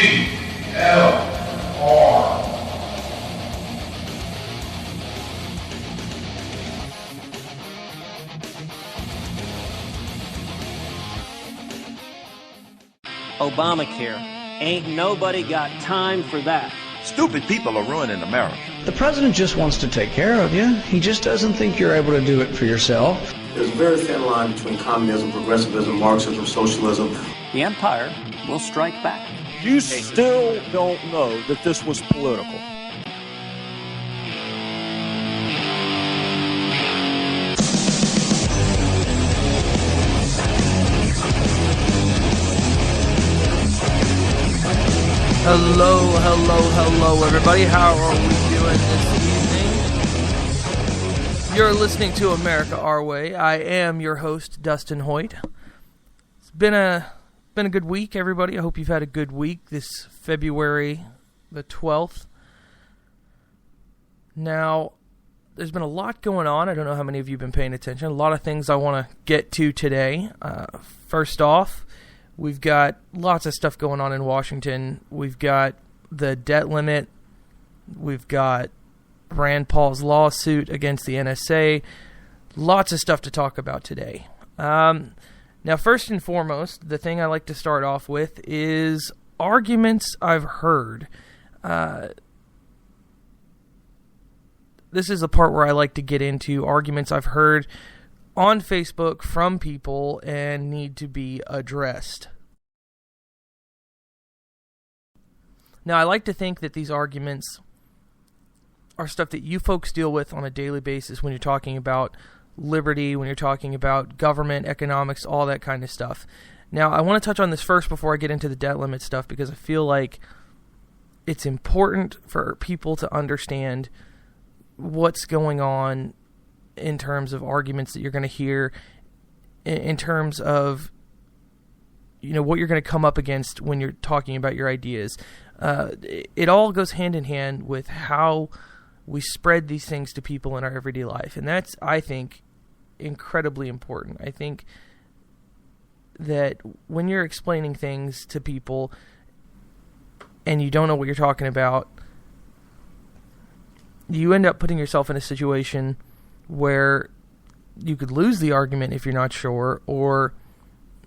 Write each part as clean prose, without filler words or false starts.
CLR. Obamacare. Ain't nobody got time for that. Stupid people are ruining America. The president just wants to take care of you. He just doesn't think you're able to do it for yourself. There's a very thin line between communism, progressivism, Marxism, socialism. The empire will strike back. You still don't know that this was political. Hello, everybody. How are we doing this evening? You're listening to America Our Way. I am your host, Dustin Hoyt. It's been a good week, everybody. I hope you've had a good week this February the 12th. Now, there's been a lot going on. I don't know how many of you have been paying attention. A lot of things I want to get to today. First off, we've got lots of stuff going on in Washington. We've got the debt limit. We've got Rand Paul's lawsuit against the NSA. Lots of stuff to talk about today. Now, first and foremost, the thing I like to start off with is arguments I've heard. This is the part where I like to get into arguments I've heard on Facebook from people and need to be addressed. Now, I like to think that these arguments are stuff that you folks deal with on a daily basis when you're talking about liberty, when you're talking about government, economics, all that kind of stuff. Now, I want to touch on this first before I get into the debt limit stuff because I feel like it's important for people to understand what's going on in terms of arguments that you're going to hear, in terms of, you know, what you're going to come up against when you're talking about your ideas. It all goes hand in hand with how we spread these things to people in our everyday life. And that's, I think, incredibly important. I think that when you're explaining things to people and you don't know what you're talking about, you end up putting yourself in a situation where you could lose the argument if you're not sure, or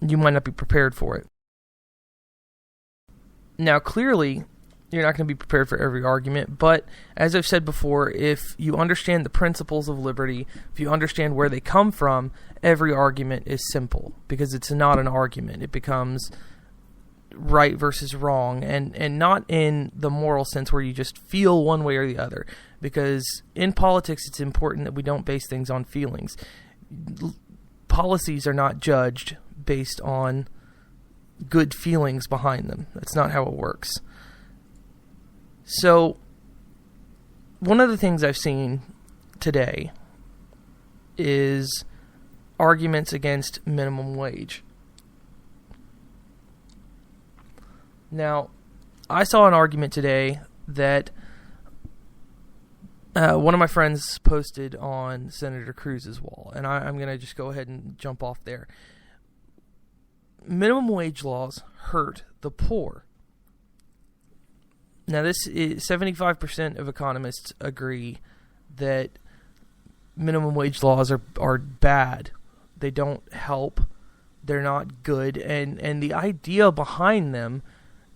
you might not be prepared for it. Now, clearly, you're not going to be prepared for every argument, but as I've said before, if you understand the principles of liberty, if you understand where they come from, every argument is simple, because it's not an argument. It becomes right versus wrong, and not in the moral sense where you just feel one way or the other, because in politics it's important that we don't base things on feelings. Policies are not judged based on good feelings behind them. That's not how it works. So, one of the things I've seen today is arguments against minimum wage. Now, I saw an argument today that one of my friends posted on Senator Cruz's wall, and I'm going to just go ahead and jump off there. Minimum wage laws hurt the poor. Now, this is 75% of economists agree that minimum wage laws are bad. They don't help. They're not good. And the idea behind them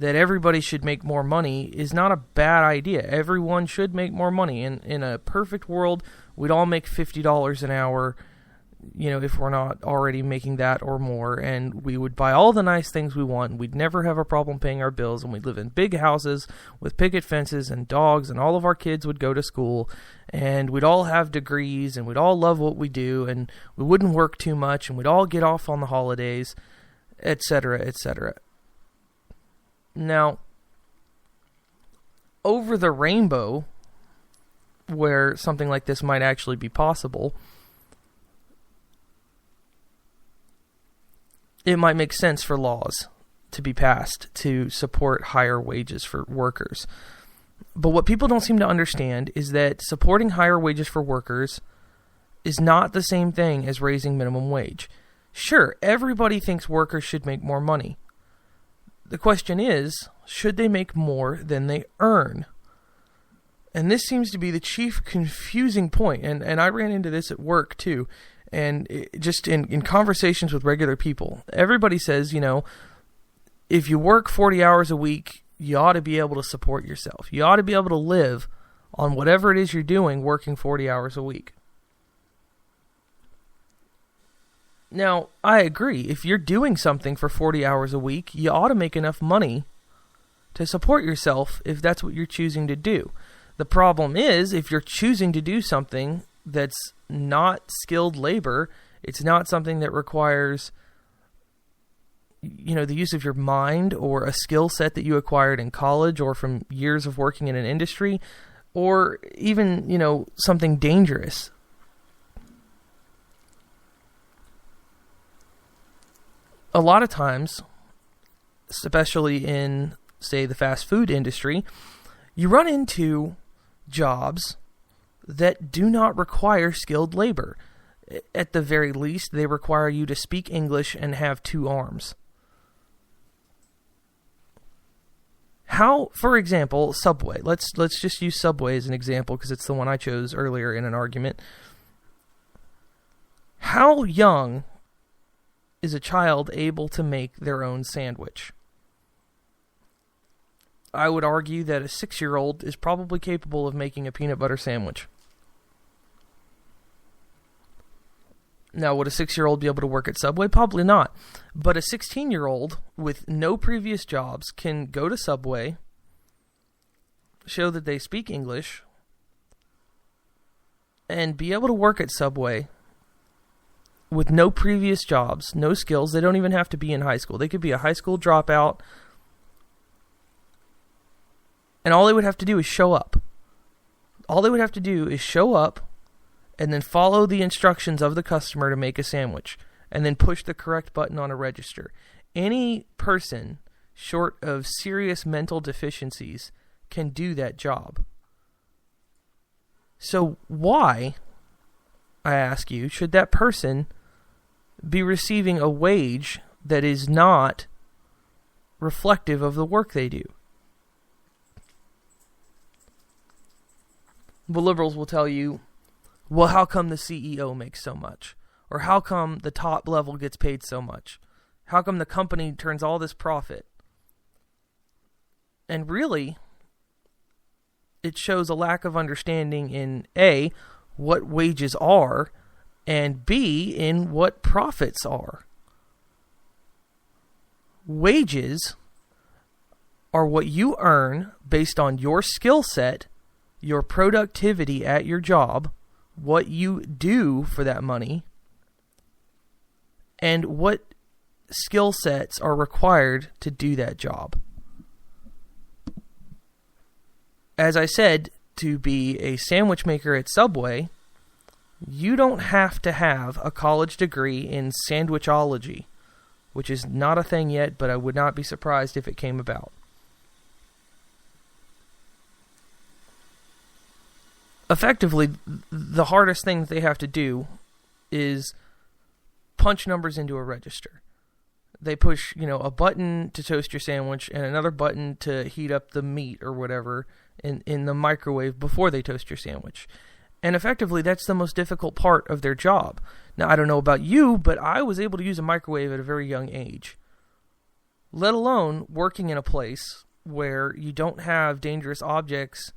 that everybody should make more money is not a bad idea. Everyone should make more money. In a perfect world, we'd all make $50 an hour, you know, if we're not already making that or more, and we would buy all the nice things we want, and we'd never have a problem paying our bills, and we'd live in big houses with picket fences and dogs, and all of our kids would go to school, and we'd all have degrees, and we'd all love what we do, and we wouldn't work too much, and we'd all get off on the holidays, etc., etc. Now, over the rainbow, where something like this might actually be possible, it might make sense for laws to be passed to support higher wages for workers. But what people don't seem to understand is that supporting higher wages for workers is not the same thing as raising minimum wage. Sure, everybody thinks workers should make more money. The question is, should they make more than they earn? And this seems to be the chief confusing point. And I ran into this at work too. And just in conversations with regular people, everybody says, if you work 40 hours a week, you ought to be able to support yourself. You ought to be able to live on whatever it is you're doing working 40 hours a week. Now, I agree. If you're doing something for 40 hours a week, you ought to make enough money to support yourself if that's what you're choosing to do. The problem is, if you're choosing to do something that's not skilled labor, it's not something that requires the use of your mind or a skill set that you acquired in college or from years of working in an industry, or even, something dangerous. A lot of times, especially in, say, the fast food industry, you run into jobs that do not require skilled labor. At the very least, they require you to speak English and have 2 arms. How, for example, Subway. Let's just use Subway as an example because it's the one I chose earlier in an argument. How young is a child able to make their own sandwich? I would argue that a 6-year-old is probably capable of making a peanut butter sandwich. Now, would a 6-year-old be able to work at Subway? Probably not. But a 16-year-old with no previous jobs can go to Subway, show that they speak English, and be able to work at Subway with no previous jobs, no skills. They don't even have to be in high school. They could be a high school dropout, and all they would have to do is show up. All they would have to do is show up and then follow the instructions of the customer to make a sandwich, and then push the correct button on a register. Any person, short of serious mental deficiencies, can do that job. So why, I ask you, should that person be receiving a wage that is not reflective of the work they do? The liberals will tell you, well, how come the CEO makes so much? Or how come the top level gets paid so much? How come the company turns all this profit? And really, it shows a lack of understanding in A, what wages are, and B, in what profits are. Wages are what you earn based on your skill set, your productivity at your job, what you do for that money, and what skill sets are required to do that job. As I said, to be a sandwich maker at Subway, you don't have to have a college degree in sandwichology, which is not a thing yet, but I would not be surprised if it came about. Effectively, the hardest thing that they have to is punch numbers into a register. They push, a button to toast your sandwich and another button to heat up the meat or whatever in the microwave before they toast your sandwich. And effectively, that's the most difficult part of their job. Now, I don't know about you, but I was able to use a microwave at a very young age. Let alone working in a place where you don't have dangerous objects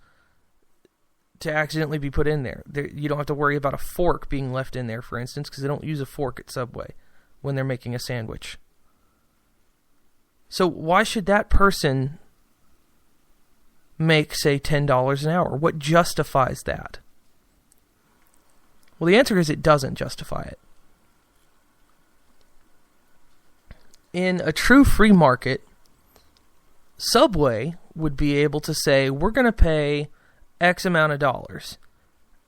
to accidentally be put in there. You don't have to worry about a fork being left in there, for instance, because they don't use a fork at Subway when they're making a sandwich. So why should that person make, say, $10 an hour? What justifies that? Well, the answer is it doesn't justify it. In a true free market, Subway would be able to say, we're going to pay X amount of dollars.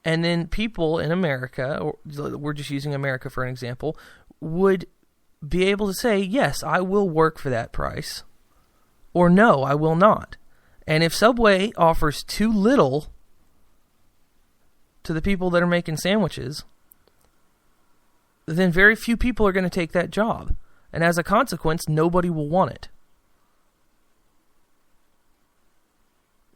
And then people in America, or we're just using America for an example, would be able to say, yes, I will work for that price, or no, I will not. And if Subway offers too little to the people that are making sandwiches, then very few people are going to take that job. And as a consequence, nobody will want it.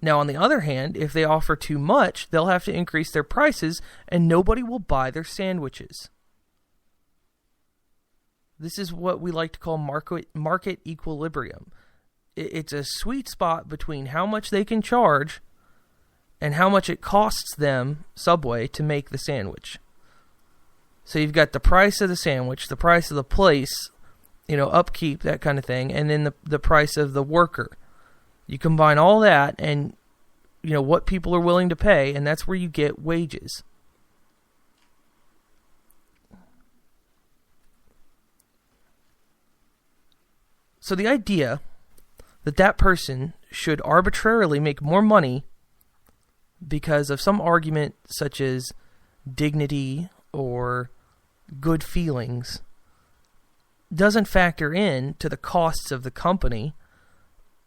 Now, on the other hand, if they offer too much, they'll have to increase their prices and nobody will buy their sandwiches. This is what we like to call market equilibrium. It's a sweet spot between how much they can charge and how much it costs them, Subway, to make the sandwich. So you've got the price of the sandwich, the price of the place, upkeep, that kind of thing, and then the price of the worker. You combine all that and, what people are willing to pay, and that's where you get wages. So the idea that person should arbitrarily make more money because of some argument such as dignity or good feelings doesn't factor in to the costs of the company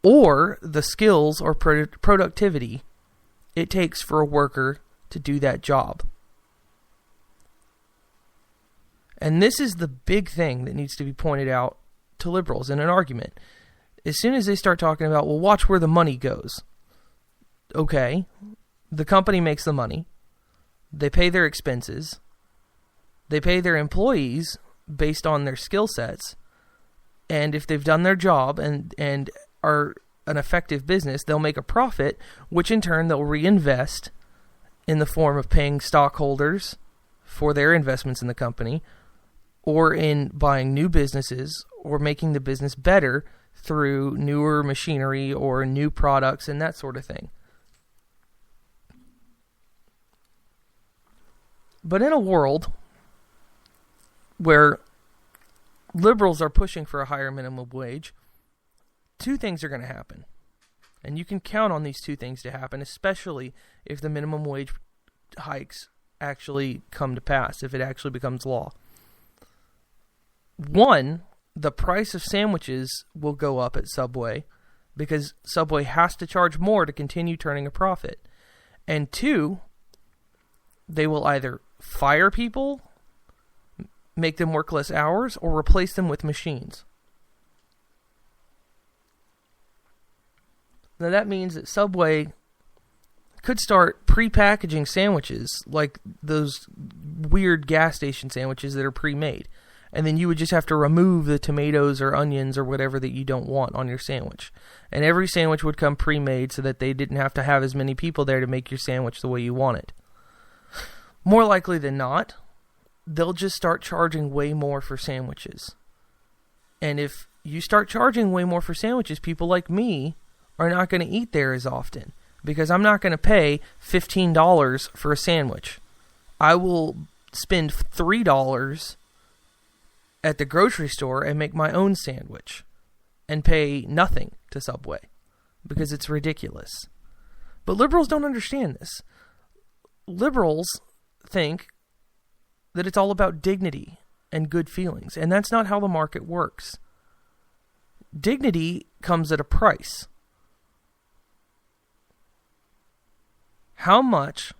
or the skills or productivity it takes for a worker to do that job. And this is the big thing that needs to be pointed out to liberals in an argument. As soon as they start talking about, well, watch where the money goes. Okay, the company makes the money. They pay their expenses. They pay their employees based on their skill sets. And if they've done their job and are an effective business, they'll make a profit, which in turn they'll reinvest in the form of paying stockholders for their investments in the company, or in buying new businesses, or making the business better through newer machinery or new products and that sort of thing. But in a world where liberals are pushing for a higher minimum wage, two things are going to happen. And you can count on these two things to happen, especially if the minimum wage hikes actually come to pass, if it actually becomes law. One, the price of sandwiches will go up at Subway because Subway has to charge more to continue turning a profit. And two, they will either fire people, make them work less hours, or replace them with machines. Now that means that Subway could start pre-packaging sandwiches like those weird gas station sandwiches that are pre-made. And then you would just have to remove the tomatoes or onions or whatever that you don't want on your sandwich. And every sandwich would come pre-made so that they didn't have to have as many people there to make your sandwich the way you want it. More likely than not, they'll just start charging way more for sandwiches. And if you start charging way more for sandwiches, people like me are not going to eat there as often, because I'm not going to pay $15 for a sandwich. I will spend $3 at the grocery store and make my own sandwich and pay nothing to Subway because it's ridiculous. But liberals don't understand this. Liberals think that it's all about dignity and good feelings, and that's not how the market works. Dignity comes at a price. How much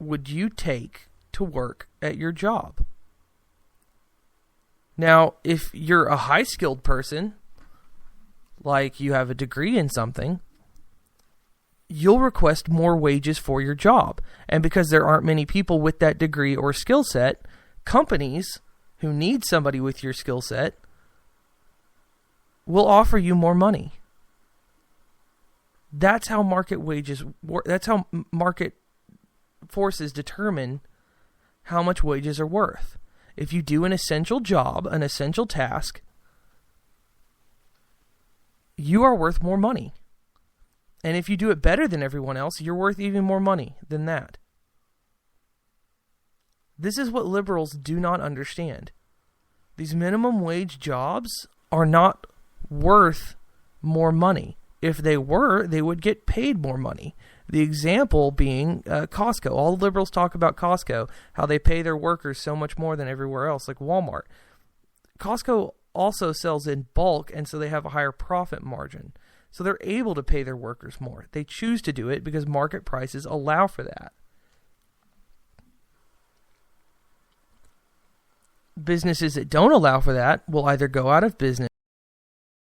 would you take to work at your job? Now, if you're a high-skilled person, like you have a degree in something, you'll request more wages for your job. And because there aren't many people with that degree or skill set, companies who need somebody with your skill set will offer you more money. That's how market wages work. That's how market forces determine how much wages are worth. If you do an essential job, an essential task, you are worth more money. And if you do it better than everyone else, you're worth even more money than that. This is what liberals do not understand. These minimum wage jobs are not worth more money. If they were, they would get paid more money. The example being Costco. All the liberals talk about Costco, how they pay their workers so much more than everywhere else, like Walmart. Costco also sells in bulk, and so they have a higher profit margin. So they're able to pay their workers more. They choose to do it because market prices allow for that. Businesses that don't allow for that will either go out of business